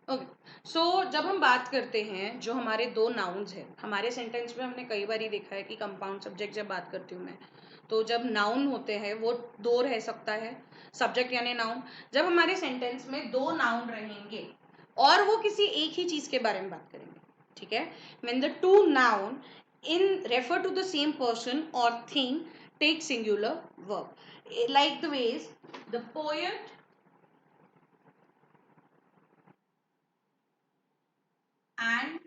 Okay, सो जब हम बात करते हैं जो हमारे दो नाउन्स हैं, हमारे सेंटेंस में हमने कई बार देखा है कि कंपाउंड सब्जेक्ट जब बात करती हूँ मैं, तो जब नाउन होते हैं वो दो रह सकता है, सब्जेक्ट यानी नाउन। जब हमारे सेंटेंस में दो नाउन रहेंगे और वो किसी एक ही चीज के बारे में बात करेंगे, ठीक है, when the two noun in refer to the same person और thing take singular verb, like the ways the poet and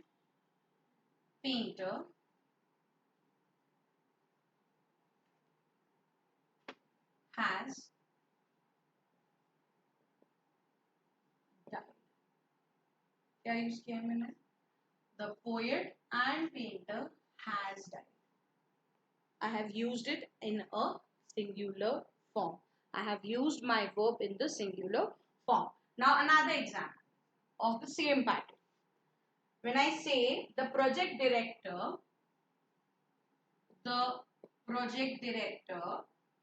painter has died. क्या यूज किया है मैंने? The poet and painter has died. I have used it in a singular form. I have used my verb in the singular form. Now another example of the same pattern. When I say the project director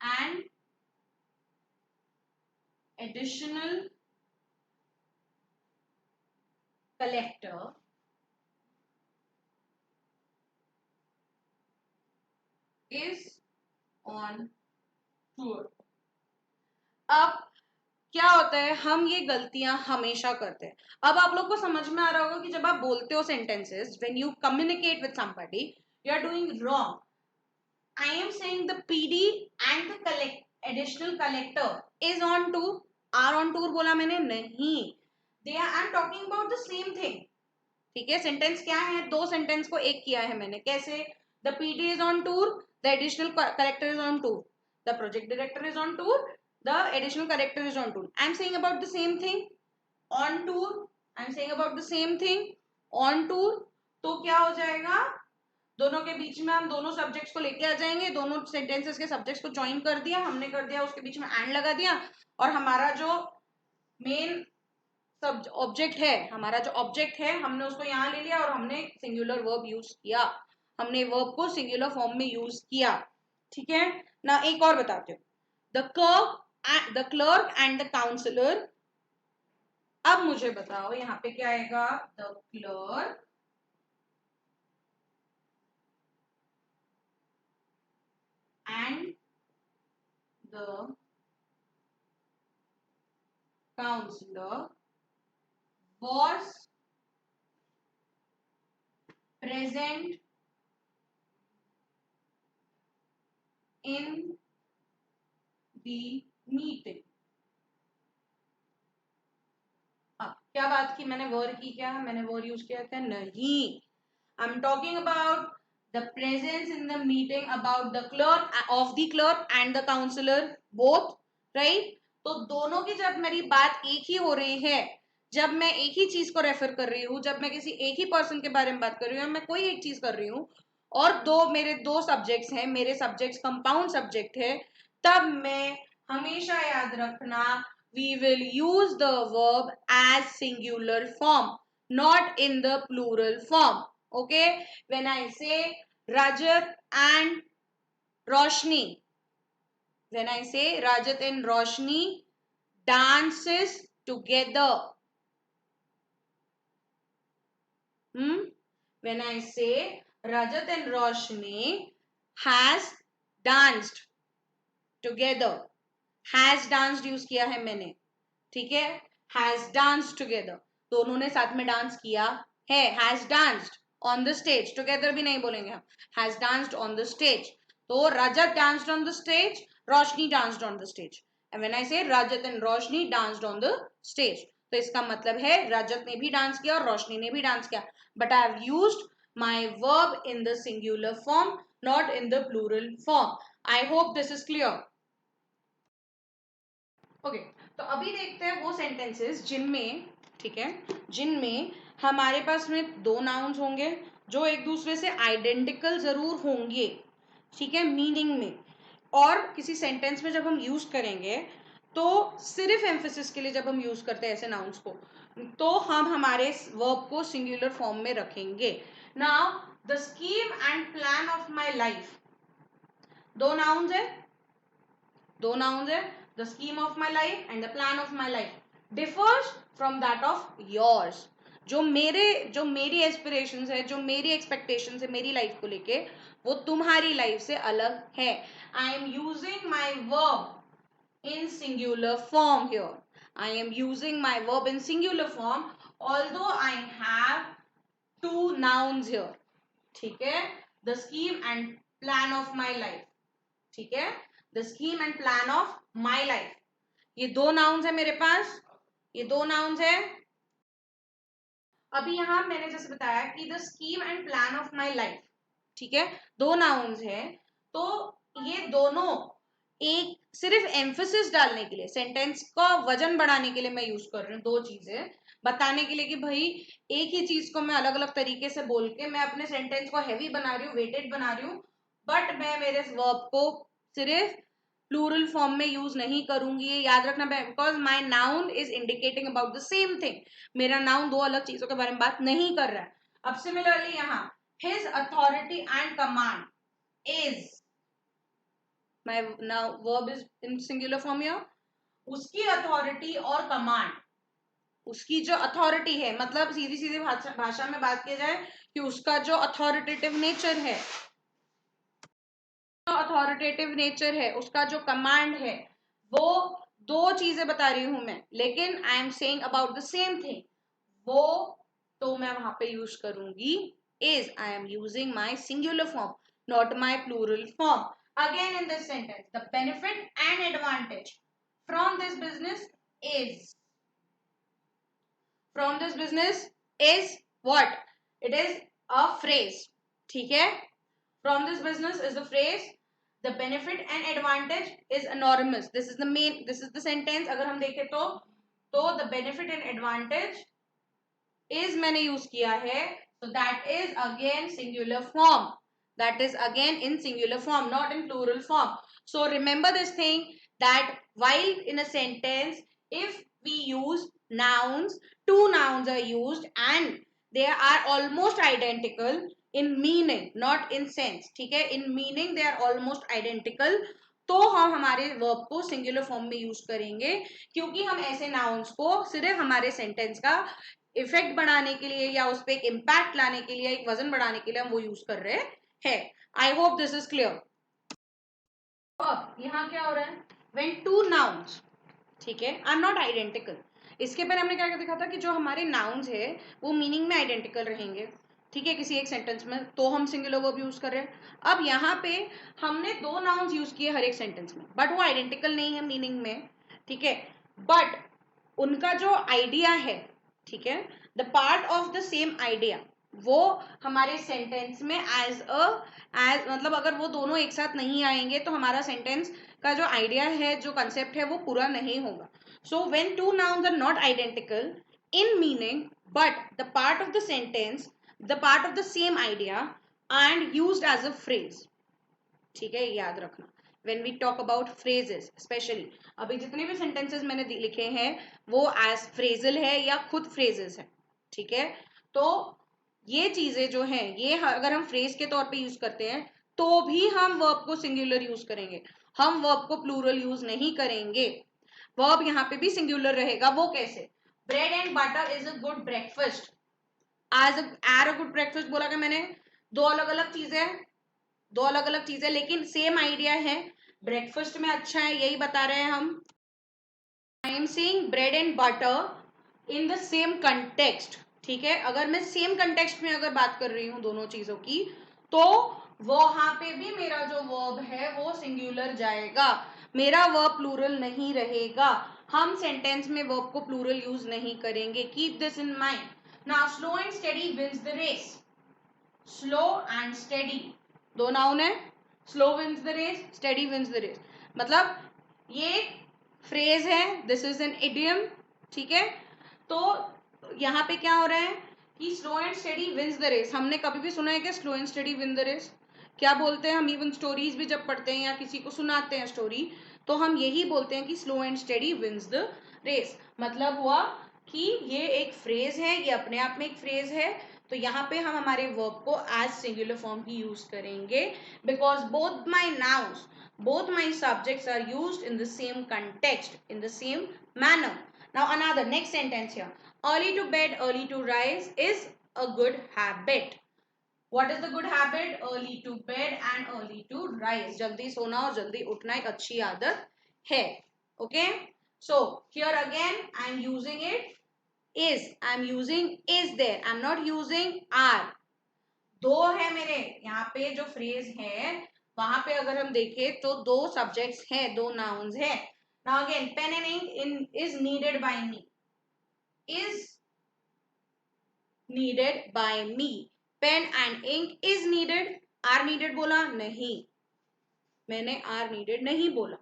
and additional collector is on tour. अब क्या होता है, हम ये गलतियां हमेशा करते हैं। अब आप लोग को समझ में आ रहा होगा कि जब आप बोलते हो sentences, when you communicate with somebody, you are doing wrong. I am saying the PD and the additional collector is on tour. Are on tour बोला मैंने नहीं. They are, I am talking about the same thing. ठीक है, sentence क्या है, दो sentence को एक किया है मैंने. कैसे? The PD is on tour, the additional collector is on tour. The project director is on tour, the additional character is on tour. I am saying about the same thing. On tour, I am saying about the same thing. On tour, तो क्या हो जाएगा, दोनों के बीच में हम दोनों subjects को लेके आ जाएंगे, दोनों सेंटेंसेस के सब्जेक्ट्स को ज्वाइन कर दिया हमने, कर दिया उसके बीच में एंड लगा दिया, और हमारा जो मेन सब ऑब्जेक्ट है, हमारा जो ऑब्जेक्ट है हमने उसको यहाँ ले लिया और हमने सिंगुलर वर्ब यूज किया, हमने वर्ब को सिंगुलर फॉर्म में यूज किया. ठीक है ना. एक और बताते हो, the clerk and the counsellor. अब मुझे बताओ यहाँ पे क्या आएगा, the clerk and the counselor was present in the meeting. क्या बात की मैंने, वर की क्या, मैंने वर यूज किया क्या? नहीं. I am talking about the presence in the meeting, about the clerk of the clerk and the counsellor both, right. तो दोनों की जब मेरी बात एक ही हो रही है, जब मैं एक ही चीज को रेफर कर रही हूँ, जब मैं किसी एक ही पर्सन के बारे में बात कर रही हूँ, मैं कोई एक चीज कर रही हूँ और मेरे दो सब्जेक्ट्स हैं, मेरे सब्जेक्ट्स कंपाउंड सब्जेक्ट है, तब मैं हमेशा याद रखना, we will use the verb as singular form, not in the plural form. Okay, when I say Rajat and Roshni, when I say Rajat and Roshni dances together, when I say Rajat and Roshni has danced together, has danced use किया है मैंने, ठीक है, has danced together, दोनों ने साथ में dance किया है, has danced on the stage, together भी नहीं बोलेंगे हम, has danced on the stage. तो Rajat danced on the stage, Roshni danced on the stage. And when I say Rajat and Roshni danced on the stage, तो इसका मतलब है रजत ने भी डांस किया और रोशनी ने भी डांस किया. But I have used my verb in the singular form, not in the plural form. I hope this is clear. Okay, तो अभी देखते हैं वो सेंटेंसेस जिनमें, ठीक है, जिनमें हमारे पास में दो नाउन्स होंगे जो एक दूसरे से आइडेंटिकल जरूर होंगे, ठीक है, मीनिंग में, और किसी सेंटेंस में जब हम यूज करेंगे तो सिर्फ एम्फेसिस के लिए जब हम यूज करते हैं ऐसे नाउन्स को, तो हम हमारे वर्ब को सिंगुलर फॉर्म में रखेंगे. Now the scheme and plan of my life, दो नाउन्स है, दो नाउन्स है, the scheme of my life and the plan of my life. differs from that of yours. जो मेरी एस्पिरेशंस है, जो मेरी एक्सपेक्टेशंस है मेरी लाइफ को लेके, वो तुम्हारी लाइफ से अलग है. आई am using my verb in singular form here. I am using my verb in singular form although I have two nouns here. ठीक है, the scheme and plan of my life. ठीक है, the scheme and plan of my life. ये दो nouns है मेरे पास, ये दो nouns है. अभी यहां मैंने जैसे बताया कि the scheme and plan of my life, ठीक है, दो nouns है. तो ये दोनों एक सिर्फ एम्फोसिस डालने के लिए, सेंटेंस का वजन बढ़ाने के लिए मैं यूज कर रही हूँ दो चीजें बताने के लिए कि भाई एक ही चीज को मैं अलग अलग तरीके से बोल के मैं अपने सेंटेंस को हैवी बना रही हूँ, वेटेड बना रही हूँ, बट मैं मेरे वर्ब को सिर्फ प्लूरल फॉर्म में यूज नहीं करूंगी. ये याद रखना, because my noun is indicating about the same thing. मेरा नाउन दो अलग चीजों के बारे में बात नहीं कर रहा है. अब सिमिलरली यहाँ his authority and command is, my now verb is in singular form here. उसकी अथॉरिटी और कमांड, उसकी जो अथॉरिटी है, मतलब सीधी सीधी भाषा में बात की जाए कि उसका जो अथॉरिटेटिव नेचर है, अथॉरिटेटिव नेचर है, उसका जो कमांड है, वो दो चीजें बता रही हूं मैं, लेकिन I am saying about the same thing. वो तो मैं वहां पे यूज करूंगी is. I am using my singular form, not my plural form. Again in this sentence, the benefit and advantage from this business is, from this business is what? It is a phrase. ठीक है, from this business is the phrase. The benefit and advantage is anonymous. This is the main, this is the sentence. अगर हम देखें तो the benefit and advantage is मैंने use किया है, so that is again singular form. That is again in singular form, not in plural form. So remember this thing, that while in a sentence, if we use nouns, two nouns are used and they are almost identical in meaning, not in sense. ठीक है, in meaning they are almost identical, तो हम हमारे verb को singular form में use करेंगे, क्योंकि हम ऐसे नाउन्स को सिर्फ हमारे सेंटेंस का इफेक्ट बढ़ाने के लिए या उस पर एक इम्पैक्ट लाने के लिए, एक वजन बढ़ाने के लिए हम वो यूज कर रहे है. I hope this is clear. अब यहाँ क्या हो रहा है, व्हेन टू नाउन्स, ठीक है, आर नॉट आइडेंटिकल. इसके पहले हमने क्या देखा था कि जो हमारे नाउन्स है वो मीनिंग में आइडेंटिकल रहेंगे, ठीक है, किसी एक सेंटेंस में, तो हम सिंगुलर वर्ब यूज कर रहे हैं. अब यहाँ पे हमने दो नाउन्स यूज किए हर एक सेंटेंस में, बट वो आइडेंटिकल नहीं है मीनिंग में, ठीक है, बट उनका जो आइडिया है, ठीक है, the part of the same idea, वो हमारे सेंटेंस में एज मतलब अगर वो दोनों एक साथ नहीं आएंगे तो हमारा सेंटेंस का जो आइडिया है, जो कंसेप्ट है, वो पूरा नहीं होगा. So when two nouns are not identical in meaning but the part of the sentence, the part of the same idea and used as a phrase. ठीक है, याद रखना when we talk about phrases especially. अभी जितने भी sentences मैंने लिखे हैं वो as phrasal है या खुद phrases है, ठीक है. तो ये चीजें जो हैं, ये अगर हम phrase के तौर पे यूज करते हैं तो भी हम verb को singular यूज करेंगे, हम verb को plural यूज नहीं करेंगे. verb यहाँ पे भी singular रहेगा. वो कैसे? bread and butter is a good breakfast. as a good breakfast बोला क्या मैंने? दो अलग अलग चीजें, लेकिन सेम आइडिया है. ब्रेकफास्ट में अच्छा है, यही बता रहे हैं हम. आई am saying bread and butter in the same context. ठीक है, अगर मैं सेम कंटेक्स्ट में अगर बात कर रही हूँ दोनों चीजों की, तो वहां पे भी मेरा जो वर्ब है वो सिंगुलर जाएगा, मेरा वर्ब प्लूरल नहीं रहेगा. हम सेंटेंस में वर्ब को प्लूरल यूज नहीं करेंगे. Keep this in mind. Now slow and steady wins the race. Slow and steady दो नाउन है. Slow wins the race, steady wins the race. मतलब ये फ्रेज है, दिस इज एन इडियम. ठीक है, तो यहाँ पे क्या हो रहा है कि slow and steady wins the race. हमने कभी भी सुना है कि slow and steady win the race? क्या बोलते हैं हम? इवन स्टोरीज भी जब पढ़ते हैं या किसी को सुनाते हैं स्टोरी, तो हम यही बोलते हैं कि slow and steady wins the race. मतलब हुआ कि ये एक फ्रेज है, ये अपने आप में एक फ्रेज है, तो यहाँ पे हम हमारे वर्ब को एज सिंगुलर फॉर्म ही यूज करेंगे, because both my nouns, both my subjects are used in the same context, in the same manner. Now another next sentence here. Early to bed, early to rise is a good habit. What is the good habit? Early to bed and early to rise. जल्दी सोना और जल्दी उठना एक अच्छी आदत है. Okay. So here again I am using it is. I am using is there. I am not using are. दो है मेरे यहाँ पे जो फ्रेज है वहां पे अगर हम देखें तो दो सब्जेक्ट्स हैं, दो नाउन्स है. Now again pen and ink is needed by me. Is needed by me. Pen and ink is needed. Are needed बोला नहीं, मैंने आर नीडेड नहीं बोला.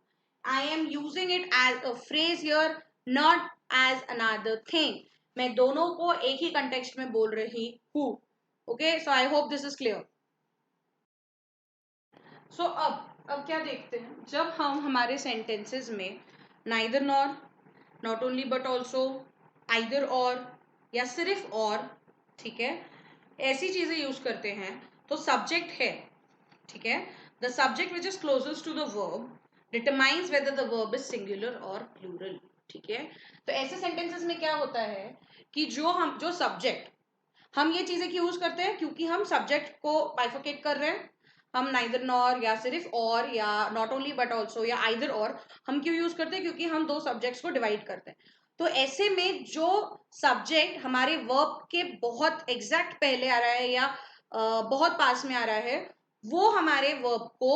I am using it as a phrase here, not as another thing. मैं दोनों को एक ही context में बोल रही हूँ. Okay, so I hope this is clear. So अब क्या देखते हैं, जब हम हमारे सेंटेंसेस में neither nor, not only but also, either or या सिर्फ और, ठीक है, ऐसी चीजें यूज करते हैं तो सब्जेक्ट है, ठीक है. The subject which is closest to the verb determines whether the verb is singular or plural. ठीक है. तो ऐसे सेंटेंसेस में क्या होता है कि जो सब्जेक्ट हम ये चीजें क्यों यूज करते हैं, क्योंकि हम सब्जेक्ट को बाइफोकेट कर रहे हैं. हम नाइदर नॉर या सिर्फ और या नॉट ओनली बट ऑल्सो या आइदर और हम क्यों यूज करते हैं, क्योंकि हम दो सब्जेक्ट्स को डिवाइड करते हैं. तो ऐसे में जो सब्जेक्ट हमारे वर्ब के बहुत एग्जैक्ट पहले आ रहा है या बहुत पास में आ रहा है वो हमारे वर्ब को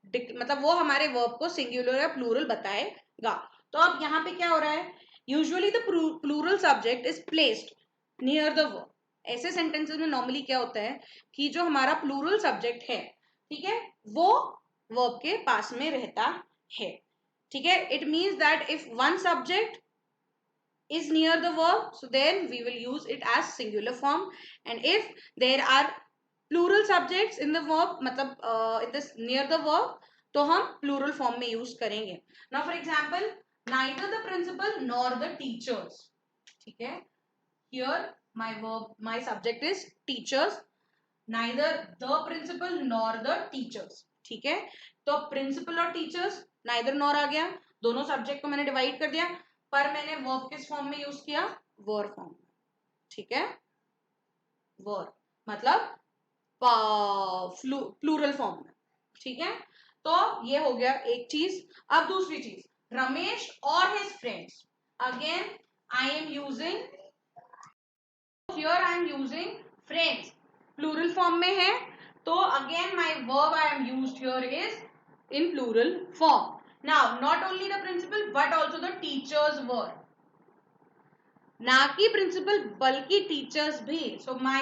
मतलब वो हमारे वर्ब को सिंगुलर या प्लूरल बताएगा. तो अब यहाँ पे क्या हो रहा है, usually the plural subject is placed near the verb. ऐसे सेंटेंसेस में नॉर्मली क्या होता है कि जो हमारा प्लूरल सब्जेक्ट है, ठीक है, वो वर्ब के पास में रहता है. ठीक है. It means that if one subject is near the verb, so then we will use it as singular form. And if there are plural subjects in the verb, मतलब in this near the verb, तो हम plural form में use करेंगे. Now for example, neither the principal nor the teachers. ठीक है. Here my subject is teachers. Neither the principal nor the teachers. ठीक है. तो principal और teachers neither nor आ गया, दोनों सब्जेक्ट को मैंने डिवाइड कर दिया, पर मैंने वर्ब किस फॉर्म में यूज किया, वर फॉर्म में. ठीक है. वर मतलब प्लूरल फॉर्म में. ठीक है. तो ये हो गया एक चीज. अब दूसरी चीज, रमेश और his friends. Again I am using, here I am using friends, plural form में है, तो again my verb I am used here is in plural form. Now, not only the principal but also the teachers were. ना कि principal बल्कि teachers भी. So my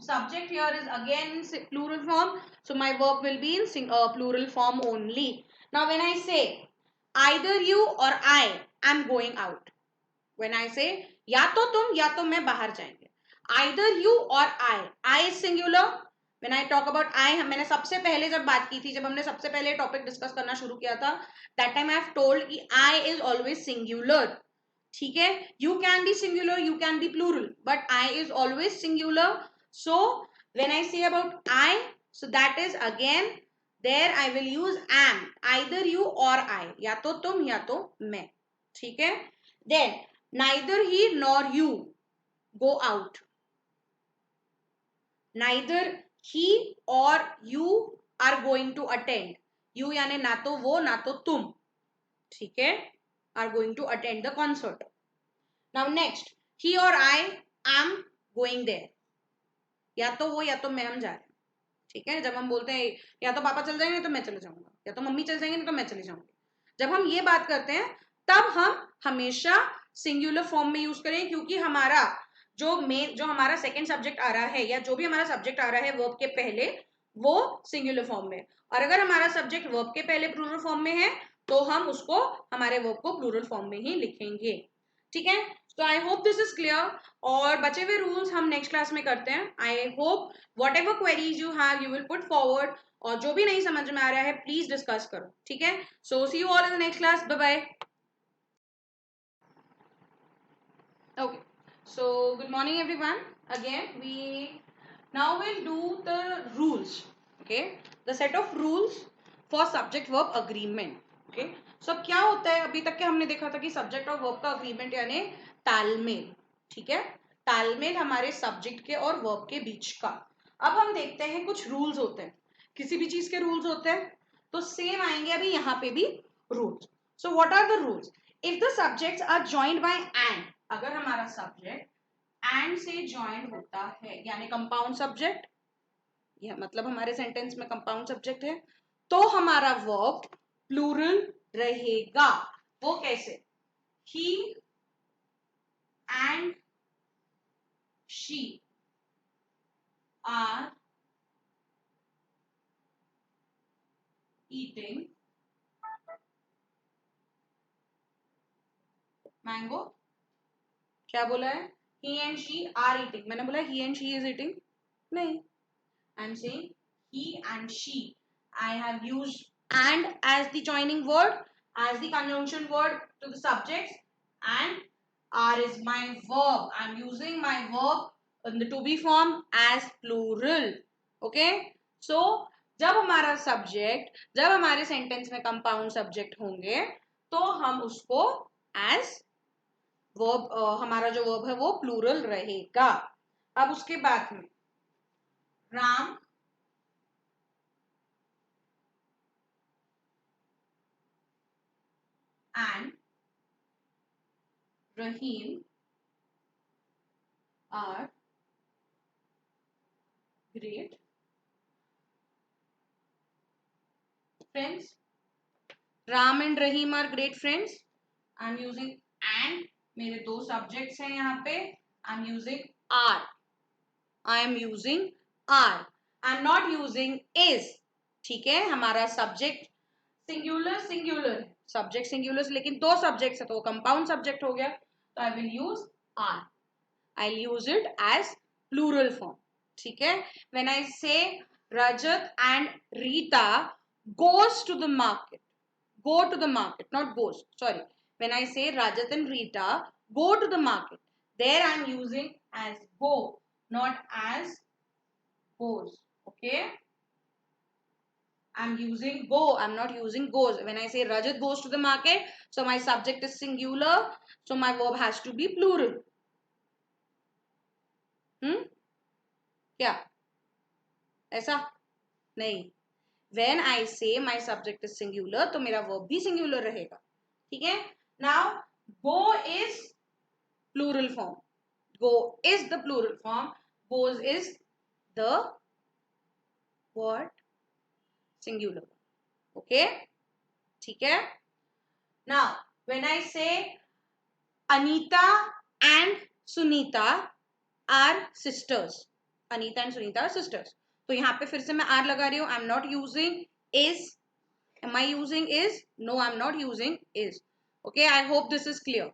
subject here is again in plural form. So my verb will be in plural form only. Now when I say either you or I am going out. When I say या तो तुम या तो मैं बाहर जाएंगे. Either you or I is singular. When I talk about I, मैंने सबसे पहले जब बात की थी, जब हमने सबसे पहले टॉपिक डिस्कस करना शुरू किया था, that time I have told कि I is always singular. ठीक है. You can be singular, you can be plural, but I is always singular. So when I say about I, so that is again there I will use am. Either you or I. या तो तुम या तो मैं. ठीक है. Then neither he nor you go out. Neither he or you are going to attend. You यानी ना तो वो ना तो तुम. ठीक है. Are going to attend the concert. Now next, he or I am going there. या तो वो या तो मैं हम जा रहे हैं. ठीक है. जब हम बोलते हैं या तो पापा चल जाएंगे तो मैं चले जाऊंगा, या तो मम्मी चल जाएंगे तो मैं चली जाऊंगी, जब हम ये बात करते हैं तब हम हमेशा सिंगुलर फॉर्म में यूज करें, क्योंकि हमारा जो हमारा सेकंड सब्जेक्ट आ रहा है या जो भी हमारा सब्जेक्ट आ रहा है वर्ब के पहले, वो सिंगुलर फॉर्म में. और अगर हमारा सब्जेक्ट वर्ब के पहले प्लूरल फॉर्म में है तो हम उसको हमारे वर्ब को प्लूरल फॉर्म में ही लिखेंगे. ठीक है. तो I hope this is clear. और बचे हुए रूल्स हम नेक्स्ट क्लास में करते हैं. I hope what ever queries you have you will put forward, और जो भी नहीं समझ में आ रहा है प्लीज डिस्कस करो. ठीक है. So see you all in the next class. Bye bye. Okay, so good morning everyone. Again we now will do the rules. Okay, the set of rules for subject verb agreement. Okay, so अब क्या होता है, अभी तक के हमने देखा था कि सब्जेक्ट और वर्ब का अग्रीमेंट यानी तालमेल, ठीक है, तालमेल हमारे सब्जेक्ट के और वर्ब के बीच का। अब हम देखते हैं कुछ रूल्स होते हैं, किसी भी चीज के रूल्स होते हैं, तो सेम आएंगे अभी यहाँ पे भी rules. So what are the rules? If the subjects are joined by and, अगर हमारा सब्जेक्ट एंड से जॉइंड होता है, यानी कंपाउंड सब्जेक्ट, यह मतलब हमारे सेंटेंस में कंपाउंड सब्जेक्ट है, तो हमारा वर्ब प्लूरल रहेगा। वो कैसे? He and she are eating mango. क्या बोला है? he and she are eating, मैंने बोला he and she is eating? नहीं, I am saying he and she. I have used and as the joining word, as the conjunction word to the subjects, and are is my verb. I am using my verb in the to be form as plural. Okay, so जब हमारा subject, जब हमारे sentence में compound subject होंगे, तो हम उसको as verb, हमारा जो वर्ब है वो प्लूरल रहेगा। अब उसके बाद में Ram and Rahim are great friends. Ram and Rahim are great friends. I am using and, मेरे दो सब्जेक्ट्स हैं यहाँ पे, I am using are, I am using are, I am not using is. ठीक है, हमारा subject singular singular, subject singular, लेकिन दो सब्जेक्ट्स है तो कंपाउंड सब्जेक्ट हो गया, तो I will use are, I will use it as plural form. ठीक है, when I say Rajat and Rita goes to the market, go to the market, not goes, sorry, when I say Rajat and Rita go to the market, there I am using as go, not as goes. Okay, I'm using go, I'm not using goes. When I say Rajat goes to the market, so my subject is singular, so my verb has to be plural. क्या ऐसा नहीं? When I say my subject is singular, तो मेरा verb भी singular रहेगा। ठीक है, now go is plural form, go is the plural form, goes is the what? Singular। okay, ठीक है। now when I say Anita and Sunita are sisters, Anita and Sunita are sisters, तो यहाँ पे फिर से मैं आर लगा रही हूँ, आई am not using is. am I using is? no, I'm not using is। okay, I hope this is clear।